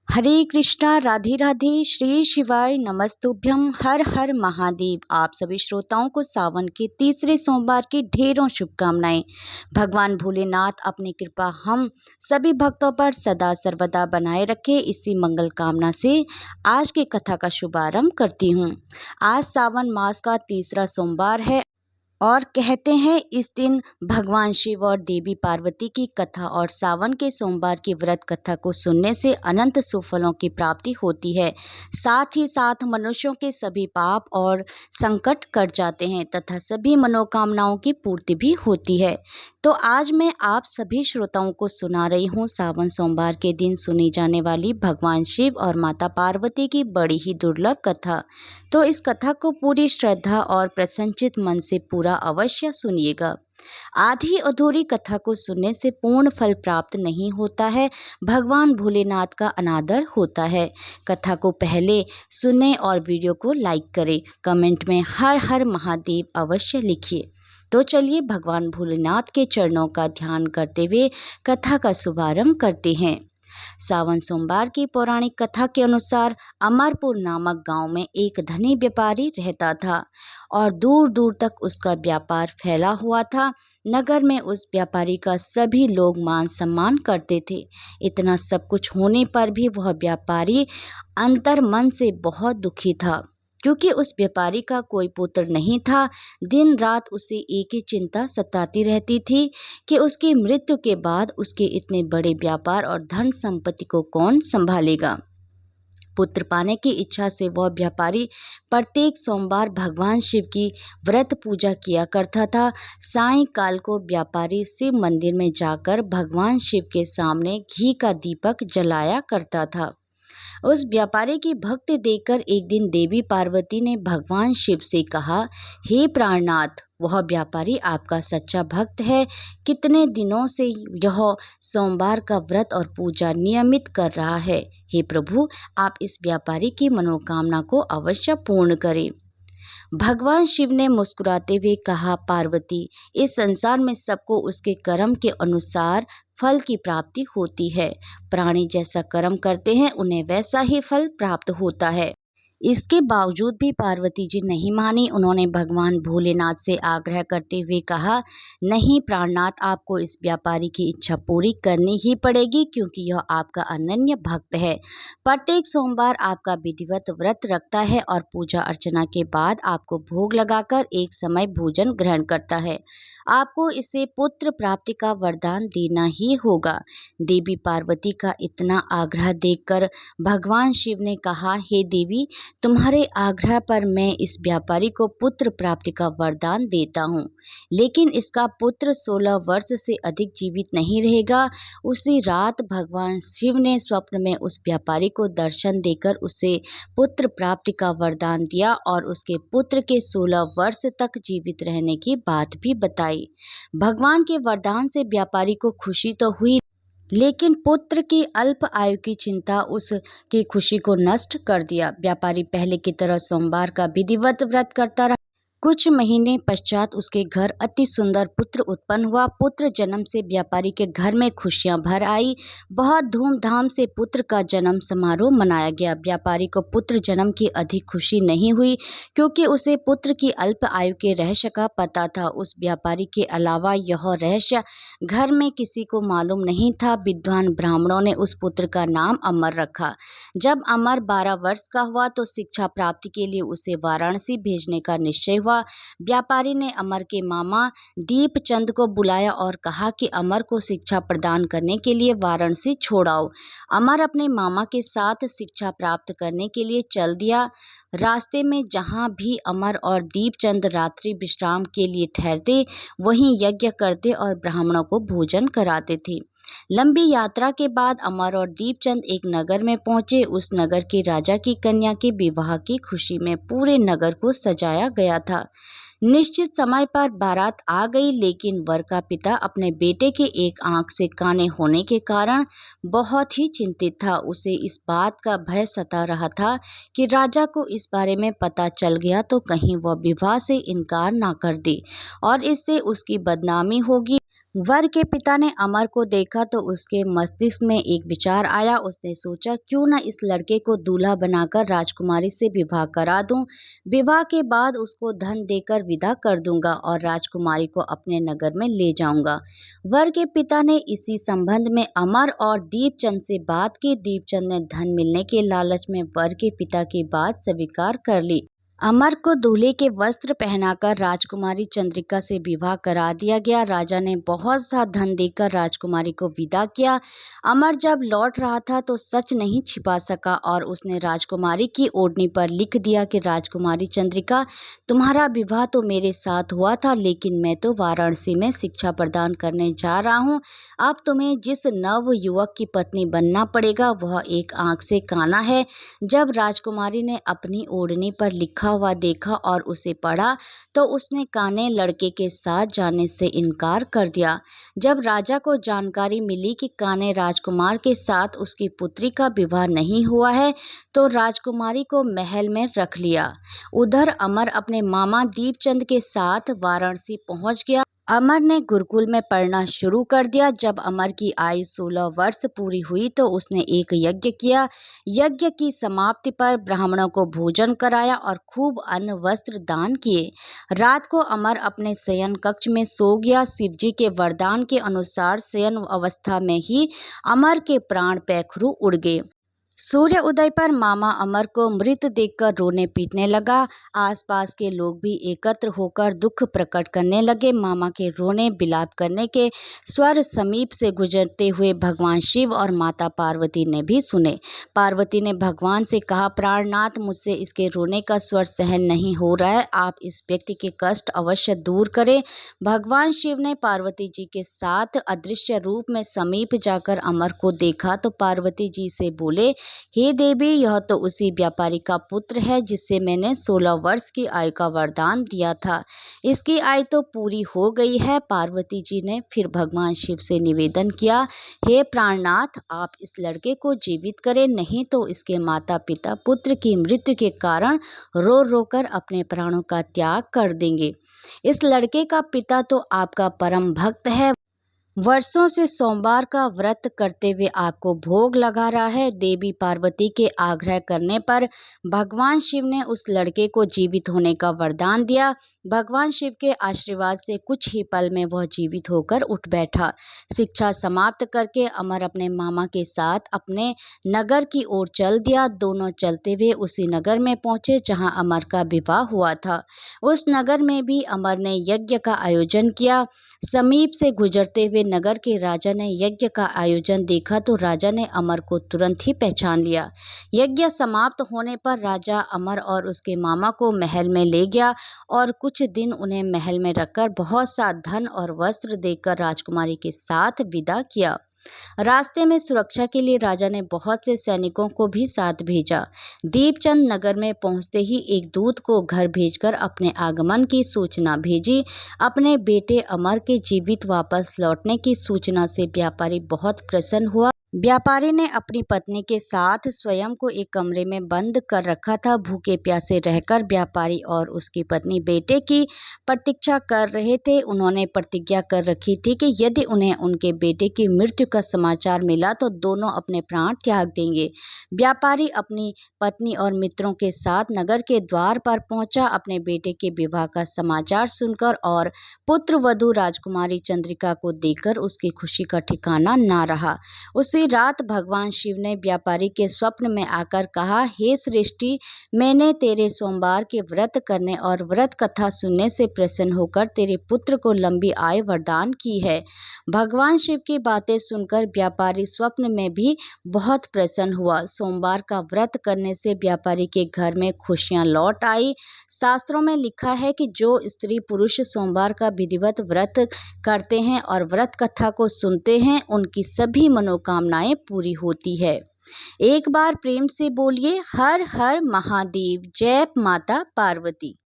हरे कृष्णा, राधे राधे, श्री शिवाय नमस्तुभ्यम, हर हर महादेव। आप सभी श्रोताओं को सावन के तीसरे सोमवार की ढेरों शुभकामनाएं। भगवान भोलेनाथ अपनी कृपा हम सभी भक्तों पर सदा सर्वदा बनाए रखे, इसी मंगल कामना से आज की कथा का शुभारंभ करती हूँ। आज सावन मास का तीसरा सोमवार है और कहते हैं इस दिन भगवान शिव और देवी पार्वती की कथा और सावन के सोमवार की व्रत कथा को सुनने से अनंत सुफलों की प्राप्ति होती है। साथ ही साथ मनुष्यों के सभी पाप और संकट कट जाते हैं तथा सभी मनोकामनाओं की पूर्ति भी होती है। तो आज मैं आप सभी श्रोताओं को सुना रही हूँ सावन सोमवार के दिन सुनी जाने वाली भगवान शिव और माता पार्वती की बड़ी ही दुर्लभ कथा। तो इस कथा को पूरी श्रद्धा और प्रसन्नचित मन से पूरा अवश्य सुनिएगा। आधी अधूरी कथा को सुनने से पूर्ण फल प्राप्त नहीं होता है, भगवान भोलेनाथ का अनादर होता है। कथा को पहले सुने और वीडियो को लाइक करें, कमेंट में हर हर महादेव अवश्य लिखिए। तो चलिए भगवान भोलेनाथ के चरणों का ध्यान करते हुए कथा का शुभारंभ करते हैं। सावन सोमवार की पौराणिक कथा के अनुसार अमरपुर नामक गांव में एक धनी व्यापारी रहता था और दूर दूर तक उसका व्यापार फैला हुआ था। नगर में उस व्यापारी का सभी लोग मान सम्मान करते थे। इतना सब कुछ होने पर भी वह व्यापारी अंतर मन से बहुत दुखी था, क्योंकि उस व्यापारी का कोई पुत्र नहीं था। दिन रात उसे एक ही चिंता सताती रहती थी कि उसकी मृत्यु के बाद उसके इतने बड़े व्यापार और धन संपत्ति को कौन संभालेगा। पुत्र पाने की इच्छा से वह व्यापारी प्रत्येक सोमवार भगवान शिव की व्रत पूजा किया करता था। सायंकाल को व्यापारी शिव मंदिर में जाकर भगवान शिव के सामने घी का दीपक जलाया करता था। उस व्यापारी की भक्ति देखकर एक दिन देवी पार्वती ने भगवान शिव से कहा, हे प्राणनाथ, वह व्यापारी आपका सच्चा भक्त है। कितने दिनों से यह सोमवार का व्रत और पूजा नियमित कर रहा है। हे प्रभु, आप इस व्यापारी की मनोकामना को अवश्य पूर्ण करें। भगवान शिव ने मुस्कुराते हुए कहा, पार्वती, इस संसार में सबको उसके कर्म के अनुसार फल की प्राप्ति होती है। प्राणी जैसा कर्म करते हैं उन्हें वैसा ही फल प्राप्त होता है। इसके बावजूद भी पार्वती जी नहीं मानी। उन्होंने भगवान भोलेनाथ से आग्रह करते हुए कहा, नहीं प्राणनाथ, आपको इस व्यापारी की इच्छा पूरी करनी ही पड़ेगी, क्योंकि यह आपका अनन्य भक्त है। प्रत्येक सोमवार आपका विधिवत व्रत रखता है और पूजा अर्चना के बाद आपको भोग लगाकर एक समय भोजन ग्रहण करता है। आपको इसे पुत्र प्राप्ति का वरदान देना ही होगा। देवी पार्वती का इतना आग्रह देखकर भगवान शिव ने कहा, हे देवी, तुम्हारे आग्रह पर मैं इस व्यापारी को पुत्र प्राप्ति का वरदान देता हूँ, लेकिन इसका पुत्र 16 वर्ष से अधिक जीवित नहीं रहेगा। उसी रात भगवान शिव ने स्वप्न में उस व्यापारी को दर्शन देकर उसे पुत्र प्राप्ति का वरदान दिया और उसके पुत्र के 16 वर्ष तक जीवित रहने की बात भी बताई। भगवान के वरदान से व्यापारी को खुशी तो हुई, लेकिन पुत्र की अल्प आयु की चिंता उसकी खुशी को नष्ट कर दिया। व्यापारी पहले की तरह सोमवार का विधिवत व्रत करता रहा। कुछ महीने पश्चात उसके घर अति सुंदर पुत्र उत्पन्न हुआ। पुत्र जन्म से व्यापारी के घर में खुशियां भर आई। बहुत धूमधाम से पुत्र का जन्म समारोह मनाया गया। व्यापारी को पुत्र जन्म की अधिक खुशी नहीं हुई, क्योंकि उसे पुत्र की अल्प आयु के रहस्य का पता था। उस व्यापारी के अलावा यह रहस्य घर में किसी को मालूम नहीं था। विद्वान ब्राह्मणों ने उस पुत्र का नाम अमर रखा। जब अमर 12 वर्ष का हुआ तो शिक्षा प्राप्ति के लिए उसे वाराणसी भेजने का निश्चय हुआ। व्यापारी ने अमर के मामा दीपचंद को बुलाया और कहा कि अमर को शिक्षा प्रदान करने के लिए वाराणसी छोड़ाओ। अमर अपने मामा के साथ शिक्षा प्राप्त करने के लिए चल दिया। रास्ते में जहाँ भी अमर और दीपचंद रात्रि विश्राम के लिए ठहरते, वहीं यज्ञ करते और ब्राह्मणों को भोजन कराते थे। लंबी यात्रा के बाद अमर और दीपचंद एक नगर में पहुंचे। उस नगर के राजा की कन्या के विवाह की खुशी में पूरे नगर को सजाया गया था। निश्चित समय पर बारात आ गई, लेकिन वर का पिता अपने बेटे के एक आंख से काने होने के कारण बहुत ही चिंतित था। उसे इस बात का भय सता रहा था कि राजा को इस बारे में पता चल गया तो कहीं वह विवाह से इनकार ना कर दे और इससे उसकी बदनामी होगी। वर के पिता ने अमर को देखा तो उसके मस्तिष्क में एक विचार आया। उसने सोचा, क्यों न इस लड़के को दूल्हा बनाकर राजकुमारी से विवाह करा दूं। विवाह के बाद उसको धन देकर विदा कर दूंगा और राजकुमारी को अपने नगर में ले जाऊंगा। वर के पिता ने इसी संबंध में अमर और दीपचंद से बात की। दीपचंद ने धन मिलने के लालच में वर के पिता की बात स्वीकार कर ली। अमर को दूल्हे के वस्त्र पहनाकर राजकुमारी चंद्रिका से विवाह करा दिया गया। राजा ने बहुत सा धन देकर राजकुमारी को विदा किया। अमर जब लौट रहा था तो सच नहीं छिपा सका और उसने राजकुमारी की ओढ़नी पर लिख दिया कि राजकुमारी चंद्रिका, तुम्हारा विवाह तो मेरे साथ हुआ था, लेकिन मैं तो वाराणसी में शिक्षा प्रदान करने जा रहा हूँ। अब तुम्हें जिस नव युवक की पत्नी बनना पड़ेगा वह एक आंख से काना है। जब राजकुमारी ने अपनी ओढ़नी पर लिखा हुआ देखा और उसे पढ़ा तो उसने काने लड़के के साथ जाने से इनकार कर दिया। जब राजा को जानकारी मिली कि काने राजकुमार के साथ उसकी पुत्री का विवाह नहीं हुआ है तो राजकुमारी को महल में रख लिया। उधर अमर अपने मामा दीपचंद के साथ वाराणसी पहुंच गया। अमर ने गुरुकुल में पढ़ना शुरू कर दिया। जब अमर की आयु 16 वर्ष पूरी हुई तो उसने एक यज्ञ किया। यज्ञ की समाप्ति पर ब्राह्मणों को भोजन कराया और खूब अन्न वस्त्र दान किए। रात को अमर अपने शयन कक्ष में सो गया। शिवजी के वरदान के अनुसार शयन अवस्था में ही अमर के प्राण पैखरू उड़ गए। सूर्य उदय पर मामा अमर को मृत देखकर रोने पीटने लगा। आसपास के लोग भी एकत्र होकर दुख प्रकट करने लगे। मामा के रोने बिलाप करने के स्वर समीप से गुजरते हुए भगवान शिव और माता पार्वती ने भी सुने। पार्वती ने भगवान से कहा, प्राणनाथ, मुझसे इसके रोने का स्वर सहन नहीं हो रहा है, आप इस व्यक्ति के कष्ट अवश्य दूर करें। भगवान शिव ने पार्वती जी के साथ अदृश्य रूप में समीप जाकर अमर को देखा तो पार्वती जी से बोले, हे देवी, यह तो उसी व्यापारी का पुत्र है जिससे मैंने 16 वर्ष की आयु का वरदान दिया था। इसकी आयु तो पूरी हो गई है। पार्वती जी ने फिर भगवान शिव से निवेदन किया, हे प्राणनाथ, आप इस लड़के को जीवित करें, नहीं तो इसके माता पिता पुत्र की मृत्यु के कारण रो रो कर अपने प्राणों का त्याग कर देंगे। इस लड़के का पिता तो आपका परम भक्त है, वर्षों से सोमवार का व्रत करते हुए आपको भोग लगा रहा है। देवी पार्वती के आग्रह करने पर भगवान शिव ने उस लड़के को जीवित होने का वरदान दिया। भगवान शिव के आशीर्वाद से कुछ ही पल में वह जीवित होकर उठ बैठा। शिक्षा समाप्त करके अमर अपने मामा के साथ अपने नगर की ओर चल दिया। दोनों चलते हुए उसी नगर में पहुंचे जहां अमर का विवाह हुआ था। उस नगर में भी अमर ने यज्ञ का आयोजन किया। समीप से गुजरते हुए नगर के राजा ने यज्ञ का आयोजन देखा तो राजा ने अमर को तुरंत ही पहचान लिया। यज्ञ समाप्त होने पर राजा अमर और उसके मामा को महल में ले गया और कुछ दिन उन्हें महल में रखकर बहुत सा धन और वस्त्र देकर राजकुमारी के साथ विदा किया। रास्ते में सुरक्षा के लिए राजा ने बहुत से सैनिकों को भी साथ भेजा। दीपचंद नगर में पहुंचते ही एक दूत को घर भेजकर अपने आगमन की सूचना भेजी। अपने बेटे अमर के जीवित वापस लौटने की सूचना से व्यापारी बहुत प्रसन्न हुआ। व्यापारी ने अपनी पत्नी के साथ स्वयं को एक कमरे में बंद कर रखा था। भूखे प्यासे रहकर व्यापारी और उसकी पत्नी बेटे की प्रतीक्षा कर रहे थे। उन्होंने प्रतिज्ञा कर रखी थी कि यदि उन्हें उनके बेटे की मृत्यु का समाचार मिला तो दोनों अपने प्राण त्याग देंगे। व्यापारी अपनी पत्नी और मित्रों के साथ नगर के द्वार पर पहुंचा। अपने बेटे के विवाह का समाचार सुनकर और पुत्र वधू राजकुमारी चंद्रिका को देखकर उसकी खुशी का ठिकाना ना रहा। उसी रात भगवान शिव ने व्यापारी के स्वप्न में आकर कहा, हे सृष्टि, मैंने तेरे सोमवार के व्रत करने और व्रत कथा सुनने से प्रसन्न होकर तेरे पुत्र को लंबी आयु वरदान की है। भगवान शिव की बातें सुनकर व्यापारी स्वप्न में भी बहुत प्रसन्न हुआ। सोमवार का व्रत करने से व्यापारी के घर में खुशियां लौट आई। शास्त्रों में लिखा है कि जो स्त्री पुरुष सोमवार का विधिवत व्रत करते हैं और व्रत कथा को सुनते हैं उनकी सभी मनोकामनाएं पूरी होती है। एक बार प्रेम से बोलिए, हर हर महादेव, जय माता पार्वती।